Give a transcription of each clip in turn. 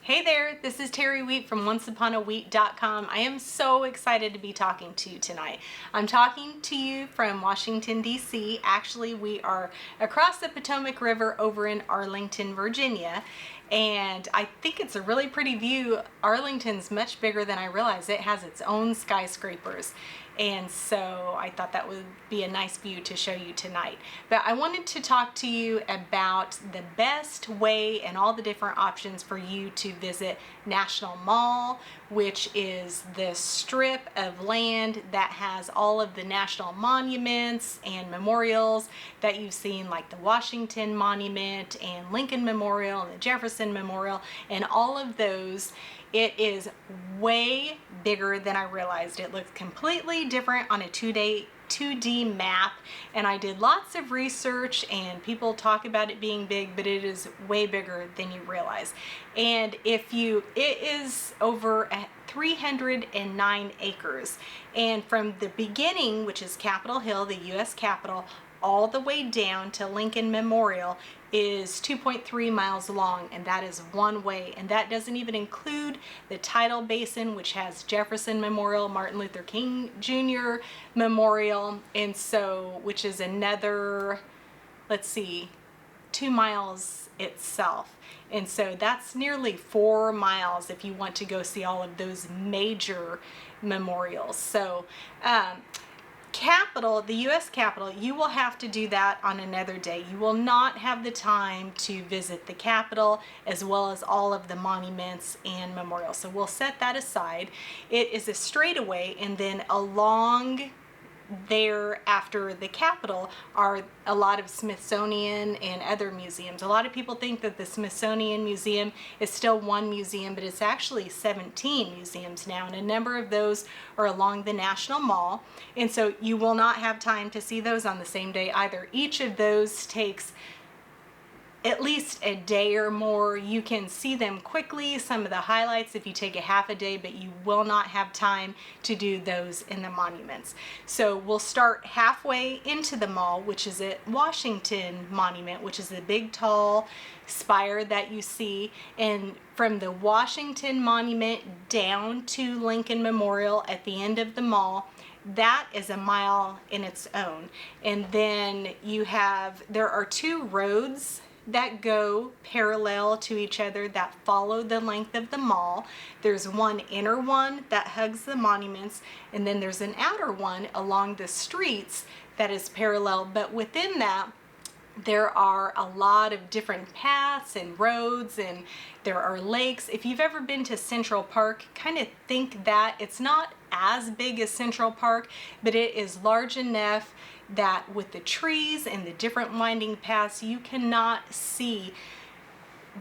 Hey there, this is Terry Wheat from onceuponawheat.com. I am so excited to be talking to you tonight. I'm talking to you from Washington, D.C. Actually, we are across the Potomac River over in Arlington, Virginia. And I think it's a really pretty view. Arlington's much bigger than I realized. It has its own skyscrapers. And so I thought that would be a nice view to show you tonight. But I wanted to talk to you about the best way and all the different options for you to visit National Mall, which is the strip of land that has all of the national monuments and memorials that you've seen, like the Washington Monument and Lincoln Memorial and the Jefferson Memorial and all of those. It is way bigger than I realized. It looks completely different on a 2D map, and I did lots of research and people talk about it being big, but it is way bigger than you realize. And it is over 309 acres, and from the beginning, which is Capitol Hill, the US Capitol, all the way down to Lincoln Memorial is 2.3 miles long, and that is one way, and that doesn't even include the tidal basin, which has Jefferson Memorial, Martin Luther King Jr. Memorial, and so which is another, let's see, 2 miles itself. And so that's nearly 4 miles if you want to go see all of those major memorials. So Capitol, the U.S. Capitol, you will have to do that on another day. You will not have the time to visit the Capitol as well as all of the monuments and memorials. So we'll set that aside. It is a straightaway, and then along there after the Capitol are a lot of Smithsonian and other museums. A lot of people think that the Smithsonian Museum is still one museum, but it's actually 17 museums now, and a number of those are along the National Mall, and so you will not have time to see those on the same day either. Each of those takes at least a day or more. You can see them quickly, some of the highlights, if you take a half a day, but you will not have time to do those in the monuments. So we'll start halfway into the mall, which is at Washington Monument, which is the big tall spire that you see, and from the Washington Monument down to Lincoln Memorial at the end of the mall, that is a mile in its own. And then there are two roads that go parallel to each other that follow the length of the mall. There's one inner one that hugs the monuments, and then there's an outer one along the streets that is parallel, but within that there are a lot of different paths and roads, and there are lakes. If you've ever been to Central Park, kind of think that it's not as big as Central Park, but it is large enough that with the trees and the different winding paths, you cannot see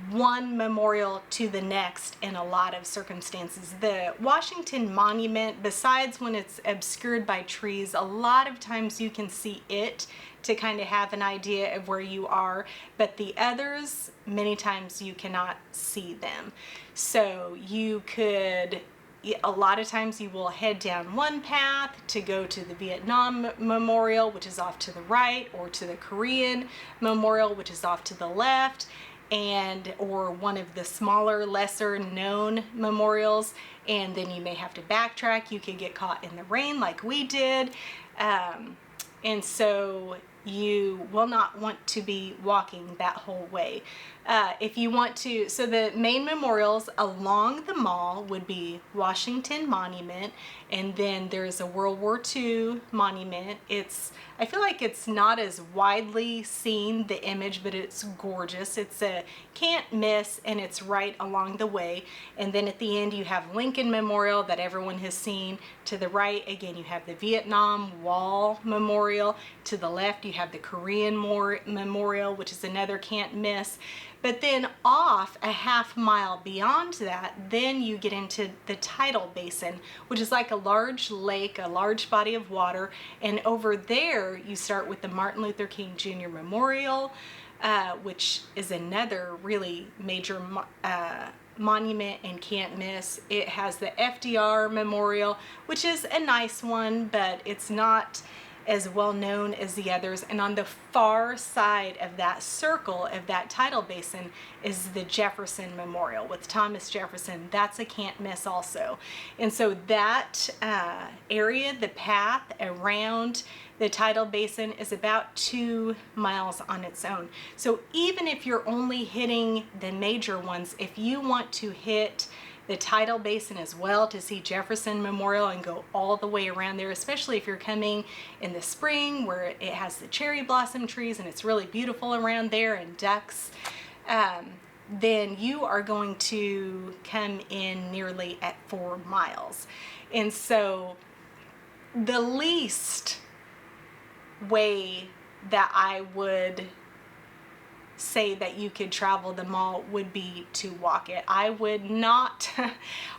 one memorial to the next in a lot of circumstances. The Washington Monument, besides when it's obscured by trees, a lot of times you can see it to kind of have an idea of where you are, but the others, many times you cannot see them. So a lot of times you will head down one path to go to the Vietnam Memorial, which is off to the right, or to the Korean Memorial, which is off to the left, or one of the smaller, lesser known memorials, and then you may have to backtrack. You could get caught in the rain like we did, and so you will not want to be walking that whole way. If you want to, so the main memorials along the mall would be Washington Monument, and then there's a World War II monument. I feel like it's not as widely seen, the image, but it's gorgeous. It's a can't miss, and it's right along the way. And then at the end you have Lincoln Memorial that everyone has seen. To the right, again, you have the Vietnam Wall Memorial. To the left, you have the Korean Memorial, which is another can't miss. But then off a half mile beyond that, then you get into the tidal basin, which is like a large lake, a large body of water. And over there, you start with the Martin Luther King Jr. Memorial, which is another really major monument and can't miss. It has the FDR Memorial, which is a nice one, but it's not as well known as the others. And on the far side of that circle of that tidal basin is the Jefferson Memorial with Thomas Jefferson. That's a can't miss also. And so that area, the path around the tidal basin, is about 2 miles on its own. So even if you're only hitting the major ones, if you want to hit the tidal basin as well to see Jefferson Memorial and go all the way around there, especially if you're coming in the spring where it has the cherry blossom trees and it's really beautiful around there, and ducks, then you are going to come in nearly at 4 miles. And so the least way that I would say that you could travel the mall would be to walk it. I would not,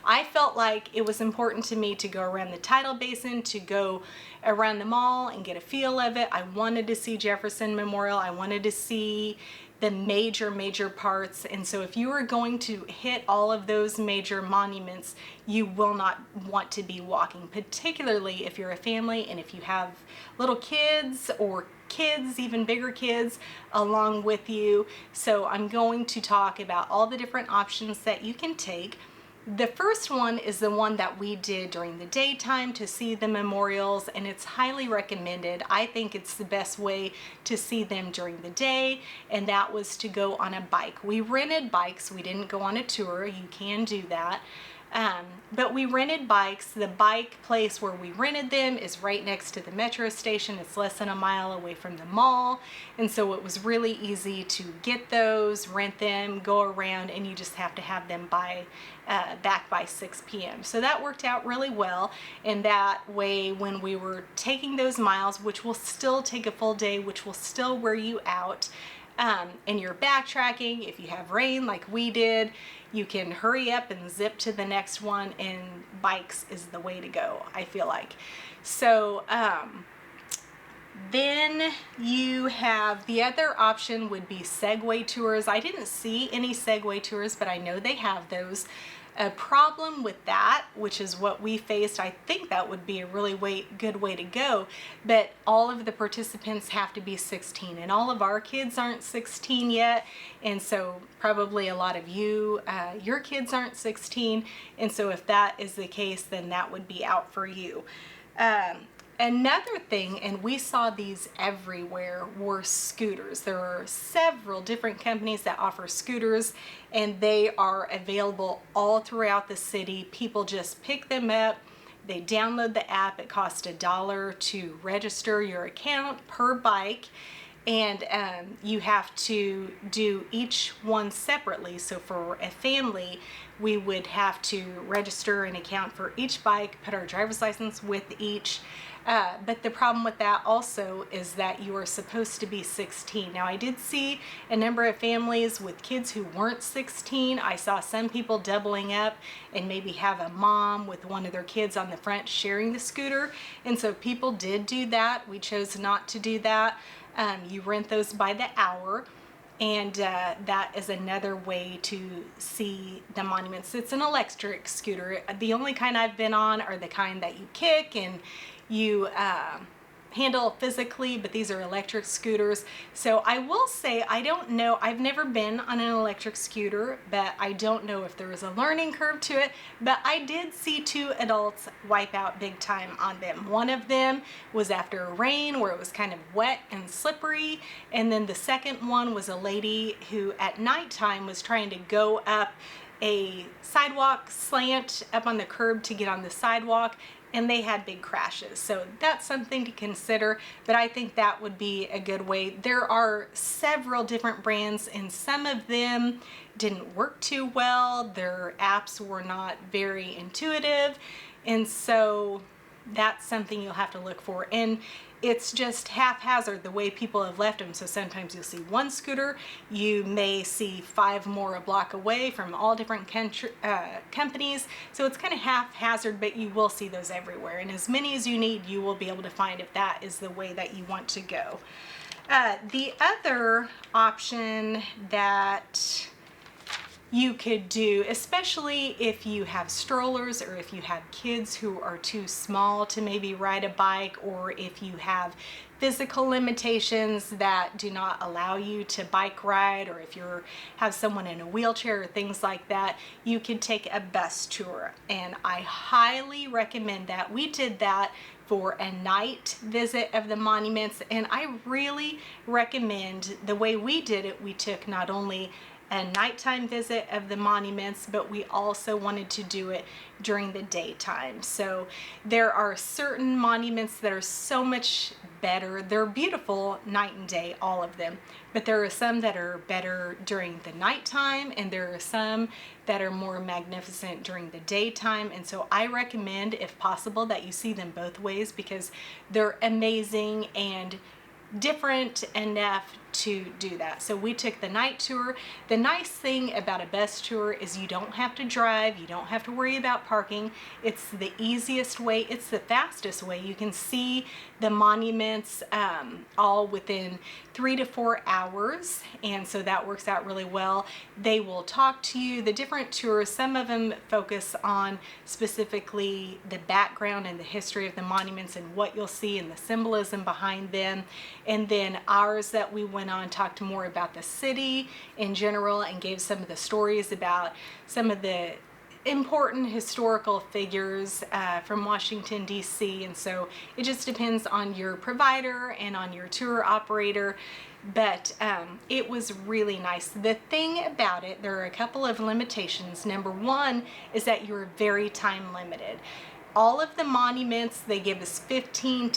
I felt like it was important to me to go around the tidal basin, to go around the mall and get a feel of it. I wanted to see Jefferson Memorial. I wanted to see the major parts. And so if you are going to hit all of those major monuments, you will not want to be walking, particularly if you're a family and if you have little kids or kids, even bigger kids, along with you. So I'm going to talk about all the different options that you can take. The first one is the one that we did during the daytime to see the memorials, and it's highly recommended. I think it's the best way to see them during the day, and that was to go on a bike. We rented bikes. We didn't go on a tour. You can do that. But we rented bikes. The bike place where we rented them is right next to the metro station. It's less than a mile away from the mall. And so it was really easy to get those, rent them, go around, and you just have to have them back by 6 p.m. So that worked out really well. And that way, when we were taking those miles, which will still take a full day, which will still wear you out, and you're backtracking, if you have rain like we did, you can hurry up and zip to the next one, and bikes is the way to go, I feel like. So then you have the other option would be Segway tours. I didn't see any Segway tours, but I know they have those. A problem with that, which is what we faced, I think that would be a really good way to go, but all of the participants have to be 16, and all of our kids aren't 16 yet, and so probably a lot of you, your kids aren't 16, and so if that is the case, then that would be out for you. Another thing, and we saw these everywhere, were scooters. There are several different companies that offer scooters, and they are available all throughout the city. People just pick them up. They download the app. It costs $1 to register your account per bike, and you have to do each one separately. So for a family, we would have to register an account for each bike, put our driver's license with each. But the problem with that also is that you are supposed to be 16. Now, I did see a number of families with kids who weren't 16. I saw some people doubling up and maybe have a mom with one of their kids on the front sharing the scooter. And so people did do that. We chose not to do that. You rent those by the hour. And that is another way to see the monuments. It's an electric scooter. The only kind I've been on are the kind that you kick and you handle physically, but these are electric scooters. So I will say, I don't know, I've never been on an electric scooter, but I don't know if there is a learning curve to it, but I did see 2 adults wipe out big time on them. One of them was after a rain where it was kind of wet and slippery, and then the second one was a lady who at nighttime was trying to go up a sidewalk slant up on the curb to get on the sidewalk, and they had big crashes. So that's something to consider, but I think that would be a good way. There are several different brands, and some of them didn't work too well. Their apps were not very intuitive, and so that's something you'll have to look for. And it's just haphazard the way people have left them. So sometimes you'll see one scooter, you may see 5 more a block away from all different companies. So it's kind of haphazard, but you will see those everywhere. And as many as you need, you will be able to find if that is the way that you want to go. The other option that you could do, especially if you have strollers or if you have kids who are too small to maybe ride a bike, or if you have physical limitations that do not allow you to bike ride, or if you have someone in a wheelchair or things like that, you could take a bus tour. And I highly recommend that. We did that for a night visit of the monuments, and I really recommend the way we did it. We took not only a nighttime visit of the monuments, but we also wanted to do it during the daytime. So there are certain monuments that are so much better. They're beautiful night and day, all of them, but there are some that are better during the nighttime, and there are some that are more magnificent during the daytime. And so I recommend, if possible, that you see them both ways, because they're amazing and different enough to do that. So we took the night tour. The nice thing about a bus tour is you don't have to drive, you don't have to worry about parking. It's the easiest way, it's the fastest way. You can see the monuments all within 3 to 4 hours, and so that works out really well. They will talk to you. The different tours, some of them focus on specifically the background and the history of the monuments and what you'll see and the symbolism behind them. And then ours that we went on talked more about the city in general and gave some of the stories about some of the important historical figures from Washington, D.C. And so it just depends on your provider and on your tour operator. But it was really nice. The thing about it, there are a couple of limitations. Number one is that you're very time limited. All of the monuments, they give us 10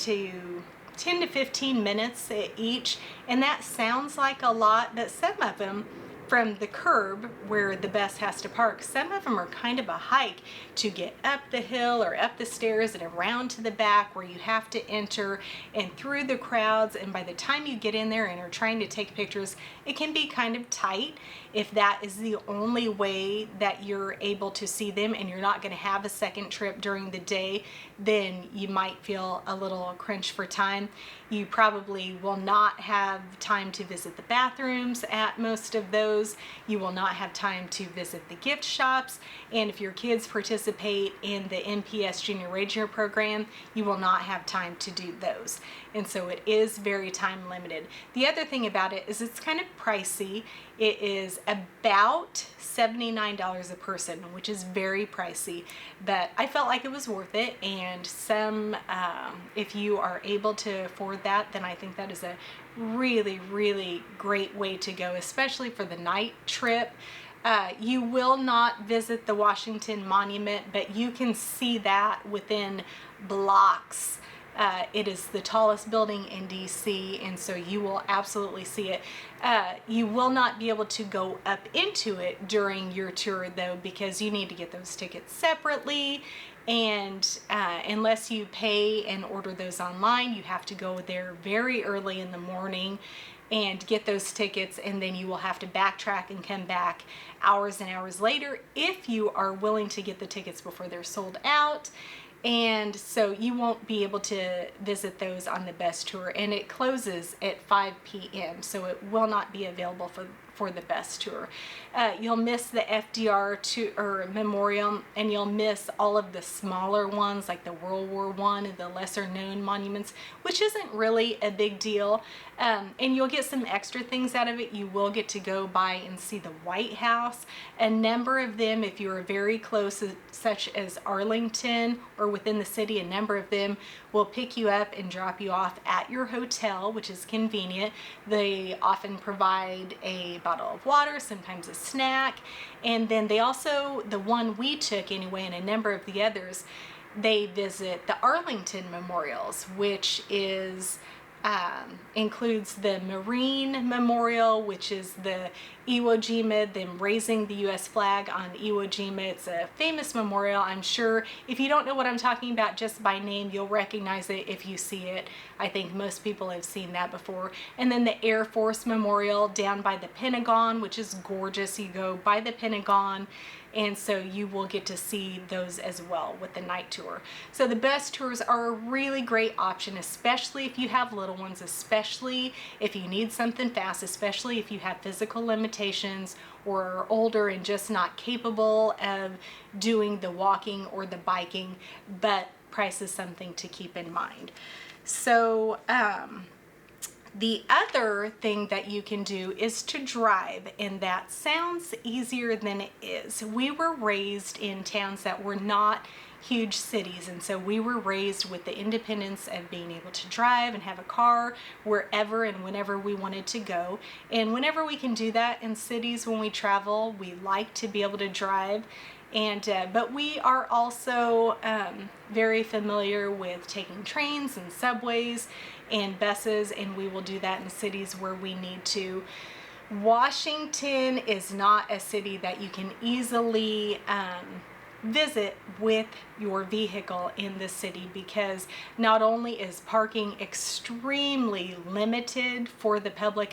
to 15 minutes each, and that sounds like a lot, but some of them, from the curb where the bus has to park, some of them are kind of a hike to get up the hill or up the stairs and around to the back, where you have to enter and through the crowds. And by the time you get in there and are trying to take pictures, it can be kind of tight. If that is the only way that you're able to see them and you're not going to have a second trip during the day, then you might feel a little crunch for time. You probably will not have time to visit the bathrooms at most of those. You will not have time to visit the gift shops. And if your kids participate in the NPS Junior Ranger program, you will not have time to do those. And so it is very time limited. The other thing about it is it's kind of pricey. It is about $79 a person, which is very pricey, but I felt like it was worth it. And if you are able to afford that, then I think that is a really, really great way to go, especially for the night trip. You will not visit the Washington Monument, but you can see that within blocks. It is the tallest building in DC, and so you will absolutely see it. You will not be able to go up into it during your tour, though, because you need to get those tickets separately. And unless you pay and order those online, you have to go there very early in the morning and get those tickets, and then you will have to backtrack and come back hours and hours later if you are willing to get the tickets before they're sold out. And so you won't be able to visit those on the bus tour, and it closes at 5 p.m. so it will not be available for the bus tour. You'll miss the FDR memorial, and you'll miss all of the smaller ones like the World War I and the lesser known monuments, which isn't really a big deal. And you'll get some extra things out of it. You will get to go by and see the White House. A number of them, if you are very close, such as Arlington or within the city, a number of them will pick you up and drop you off at your hotel, which is convenient. They often provide a bottle of water, sometimes a snack, and then they also, the one we took anyway, and a number of the others, they visit the Arlington Memorials, which is includes the Marine Memorial, which is the Iwo Jima, them raising the U.S. flag on Iwo Jima. It's a famous memorial. I'm sure if you don't know what I'm talking about just by name, you'll recognize it if you see it. I think most people have seen that before. And then the Air Force Memorial down by the Pentagon, which is gorgeous. You go by the Pentagon, and so you will get to see those as well with the night tour. So the bus tours are a really great option, especially if you have little ones, especially if you need something fast, especially if you have physical limitations or are older and just not capable of doing the walking or the biking, but price is something to keep in mind. So the other thing that you can do is to drive, and that sounds easier than it is. We were raised in towns that were not huge cities, and so we were raised with the independence of being able to drive and have a car wherever and whenever we wanted to go. And whenever we can do that in cities when we travel, we like to be able to drive. And but we are also very familiar with taking trains and subways and buses, and we will do that in cities where we need to. Washington is not a city that you can easily visit with your vehicle in the city, because not only is parking extremely limited for the public,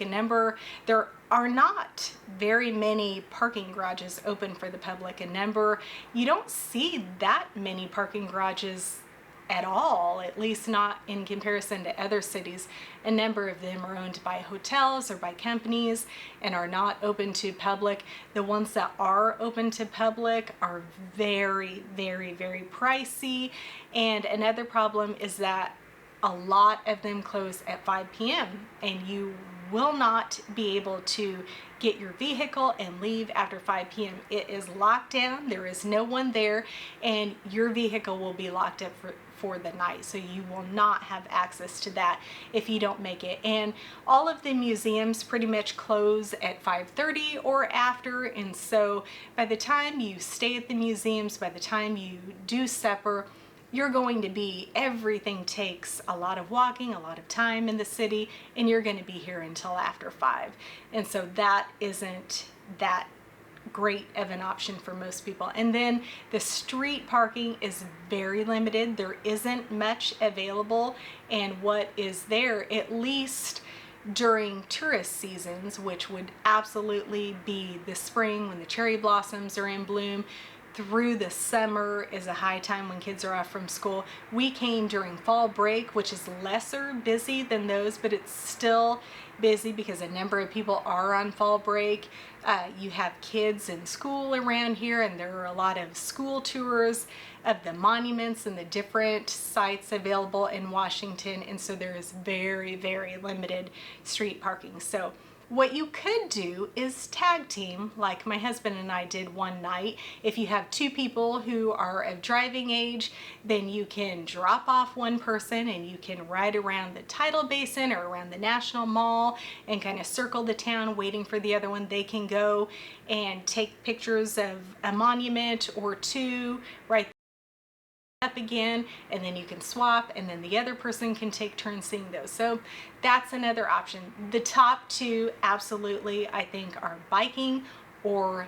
there are not very many parking garages open for the public. You don't see that many parking garages at all, at least not in comparison to other cities. A number of them are owned by hotels or by companies and are not open to public. The ones that are open to public are very, very, very pricey. And another problem is that a lot of them close at 5 p.m. and you will not be able to get your vehicle and leave after 5 p.m. It is locked down. There is no one there, and your vehicle will be locked up for the night. So you will not have access to that if you don't make it. And all of the museums pretty much close at 5:30 or after. And so by the time you stay at the museums, by the time you do supper, you're going to be, everything takes a lot of walking, a lot of time in the city, and you're going to be here until after 5. And so that isn't that great of an option for most people. And then the street parking is very limited. There isn't much available, and what is there, at least during tourist seasons, which would absolutely be the spring when the cherry blossoms are in bloom, through the summer is a high time when kids are off from school. We came during fall break, which is lesser busy than those, but it's still busy because a number of people are on fall break. You have kids in school around here, and there are a lot of school tours of the monuments and the different sites available in Washington, and so there is very, very limited street parking. So what you could do is tag team, like my husband and I did one night. If you have 2 people who are of driving age, then you can drop off one person and you can ride around the tidal basin or around the National Mall and kind of circle the town waiting for the other one. They can go and take pictures of a monument or 2 right up again, and then you can swap, and then the other person can take turns seeing those. So that's another option. The top 2 absolutely, I think, are biking or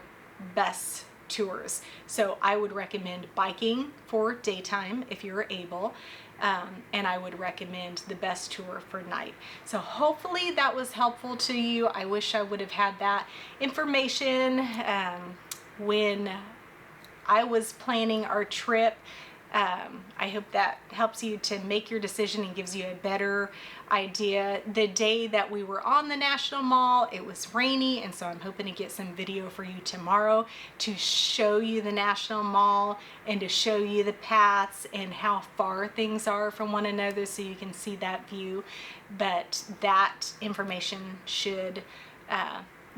bus tours. So I would recommend biking for daytime if you're able, and I would recommend the bus tour for night. So hopefully that was helpful to you. I wish I would have had that information when I was planning our trip. I hope that helps you to make your decision and gives you a better idea. The day that we were on the National Mall, it was rainy, and so I'm hoping to get some video for you tomorrow to show you the National Mall and to show you the paths and how far things are from one another so you can see that view. But that information should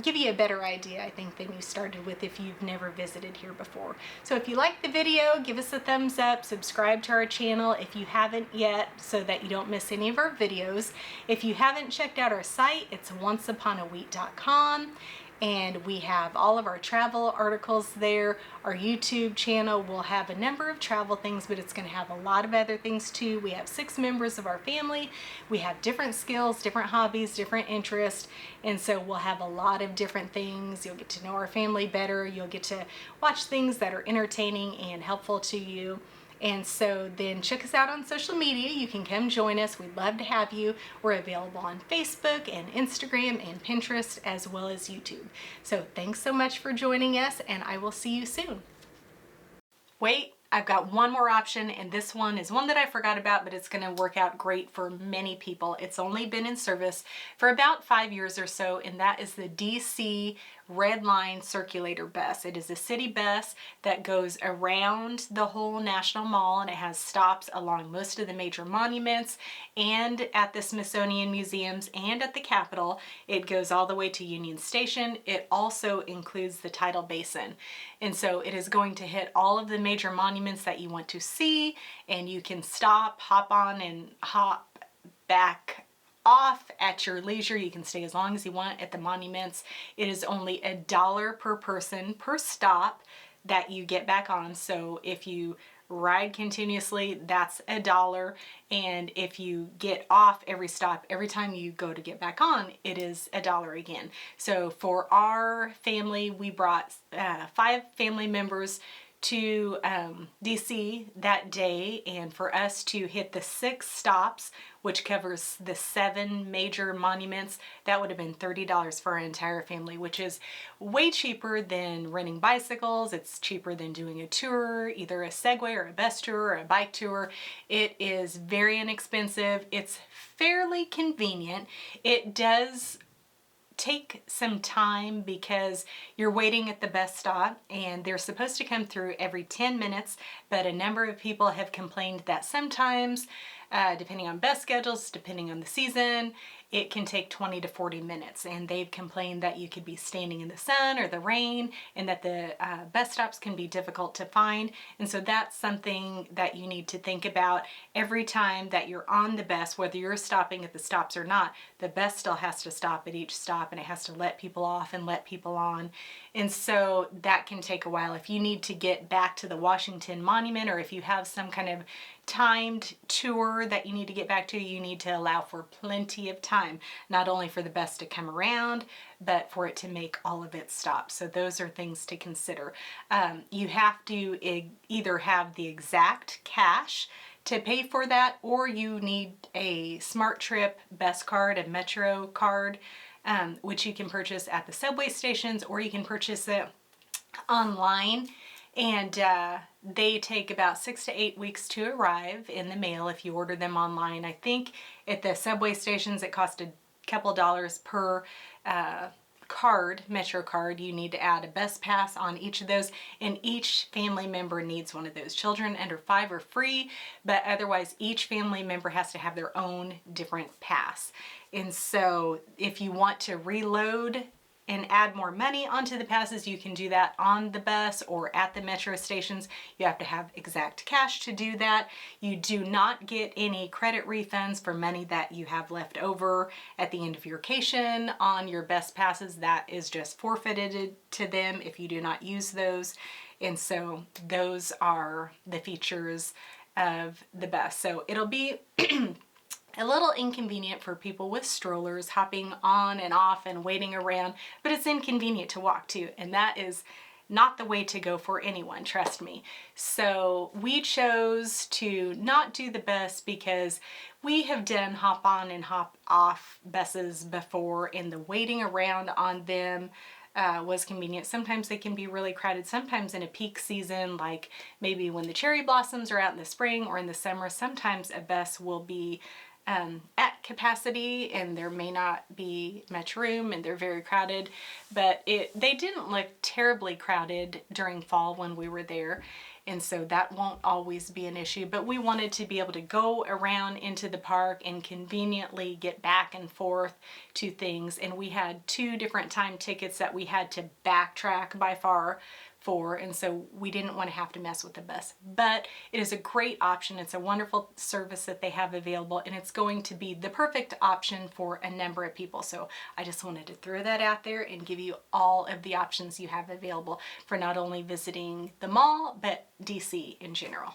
give you a better idea, I think, than you started with if you've never visited here before. So if you like the video, give us a thumbs up, subscribe to our channel if you haven't yet so that you don't miss any of our videos. If you haven't checked out our site, it's onceuponawheat.com. And we have all of our travel articles there. Our YouTube channel will have a number of travel things, but it's going to have a lot of other things too. We have 6 members of our family. We have different skills, different hobbies, different interests, and so we'll have a lot of different things. You'll get to know our family better. You'll get to watch things that are entertaining and helpful to you. And so then check us out on social media. You can come join us. We'd love to have you. We're available on Facebook and Instagram and Pinterest as well as YouTube. So thanks so much for joining us, and I will see you soon. Wait, I've got one more option, and this one is one that I forgot about, but it's going to work out great for many people. It's only been in service for about 5 years or so, and that is the DC Red Line Circulator Bus. It is a city bus that goes around the whole National Mall, and it has stops along most of the major monuments and at the Smithsonian Museums and at the Capitol. It goes all the way to Union Station. It also includes the Tidal Basin. And so it is going to hit all of the major monuments that you want to see, and you can stop, hop on, and hop back off at your leisure. You can stay as long as you want at the monuments. It is only $1 per person per stop that you get back on. So if you ride continuously, that's $1. And if you get off every stop, every time you go to get back on, it is $1 again. So for our family, we brought 5 family members to DC that day, and for us to hit the 6 stops, which covers the 7 major monuments, that would have been $30 for our entire family, which is way cheaper than renting bicycles. It's cheaper than doing a tour, either a Segway or a bus tour or a bike tour. It is very inexpensive. It's fairly convenient. It does take some time because you're waiting at the bus stop, and they're supposed to come through every 10 minutes, but a number of people have complained that sometimes, depending on bus schedules, depending on the season, it can take 20 to 40 minutes, and they've complained that you could be standing in the sun or the rain, and that the bus stops can be difficult to find. And so that's something that you need to think about every time that you're on the bus, whether you're stopping at the stops or not. The bus still has to stop at each stop, and it has to let people off and let people on. And so that can take a while. If you need to get back to the Washington Monument, or if you have some kind of timed tour that you need to get back to, you need to allow for plenty of time, not only for the bus to come around, but for it to make all of its stops. So those are things to consider. You have to either have the exact cash to pay for that, or you need a Smart Trip bus card, a Metro card, which you can purchase at the subway stations, or you can purchase it online. And they take about 6 to 8 weeks to arrive in the mail if you order them online. I think at the subway stations it cost a couple dollars per card, Metro card. You need to add a bus pass on each of those, and each family member needs one of those. Children under 5 are free, but otherwise each family member has to have their own different pass. And so if you want to reload and add more money onto the passes, you can do that on the bus or at the Metro stations. You have to have exact cash to do that. You do not get any credit refunds for money that you have left over at the end of your vacation on your bus passes. That is just forfeited to them if you do not use those. And so those are the features of the bus. So it'll be a little inconvenient for people with strollers, hopping on and off and waiting around, but it's inconvenient to walk to, and that is not the way to go for anyone, trust me. So we chose to not do the bus because we have done hop on and hop off buses before, and the waiting around on them was convenient. Sometimes they can be really crowded. Sometimes in a peak season, like maybe when the cherry blossoms are out in the spring or in the summer, sometimes a bus will be at capacity and there may not be much room and they're very crowded, but they didn't look terribly crowded during fall when we were there, and so that won't always be an issue. But we wanted to be able to go around into the park and conveniently get back and forth to things, and we had 2 different time tickets that we had to backtrack by far for, and so we didn't want to have to mess with the bus. But it is a great option. It's a wonderful service that they have available, and it's going to be the perfect option for a number of people. So I just wanted to throw that out there and give you all of the options you have available for not only visiting the mall, but DC in general.